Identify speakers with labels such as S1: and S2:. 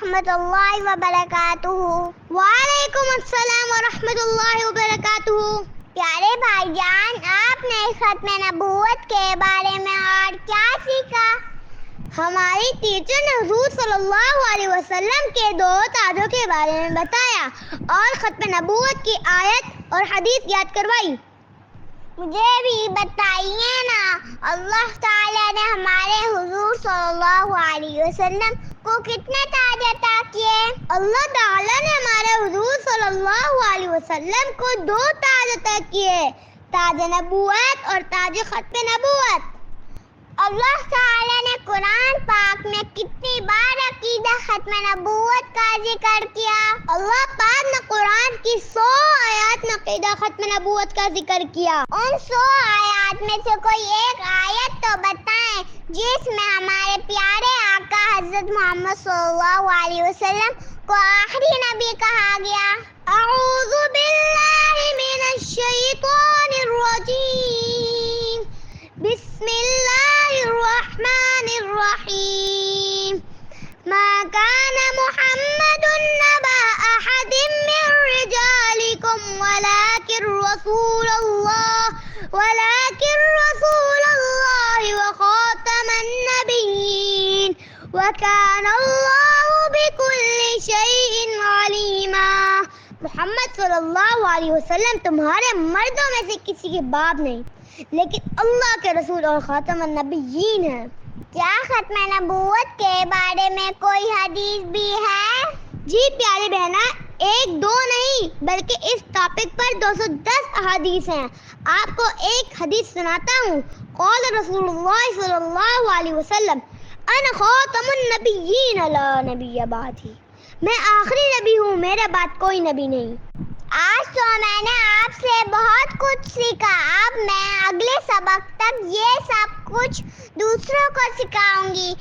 S1: ورحمۃ اللہ وبرکاتہ۔
S2: وعلیکم السلام ورحمۃ اللہ وبرکاتہ۔
S1: پیارے بھائی جان، آپ نے ختم نبوت کے بارے میں اور کیا سیکھا؟
S2: ہماری ٹیچر نے حضور صلی اللہ علیہ وسلم کے دو تاجوں کے بارے میں بتایا اور ختم نبوت کی آیت اور حدیث یاد کروائی۔
S1: مجھے بھی بتائیے نا، اللہ تعالیٰ نے ہمارے حضور صلی اللہ علیہ وسلم کو کتنے تاج عطا کیے؟
S2: اللہ تعالیٰ نے ہمارے حضور صلی اللہ علیہ وسلم کو دو تاج عطا کیے، تاج نبوت اور تاج ختم نبوت۔
S1: اللہ تعالیٰ نے قرآن پاک میں کتنی بار عقیدہ ختم نبوت کا ذکر کیا؟
S2: اللہ پاک نے قرآن کی 100 آیات میں عقیدہ ختم نبوت کا ذکر کیا۔
S1: ان 100 آیات میں سے کوئی ایک آیت تو بتائیں جس میں ہمارے پیارے آقا حضرت محمد صلی اللہ علیہ وسلم کو آخری نبی کہا گیا۔
S2: اعوذ باللہ من الشیطان الرجیم، بسم اللہ الرحمن الرحیم، ما كان محمد نبا احد من رجالكم ولكن رسول الله وخاتم النبيين وكان الله بكل شيء عليما۔ محمد صلی اللہ علیہ وسلم تمہارے مردوں میں سے کسی کے باپ نہیں، لیکن اللہ کے رسول اور خاتم النبیین ہیں۔
S1: کیا ختم نبوت کے بارے میں کوئی حدیث بھی ہے؟
S2: جی پیارے بہنا، ایک دو نہیں بلکہ اس ٹاپک پر 210 احادیث ہیں۔ آپ کو ایک حدیث سناتا ہوں۔ قال رسول اللہ صلی اللہ علیہ وسلم انا خاتم النبیین لا نبی بعدی، میں آخری نبی ہوں، میرے بعد کوئی نبی نہیں۔
S1: آج تو میں نے آپ سے بہت کچھ سیکھا، اب میں اگلے سبق تک یہ سب کچھ دوسروں کو سکھاؤں گی۔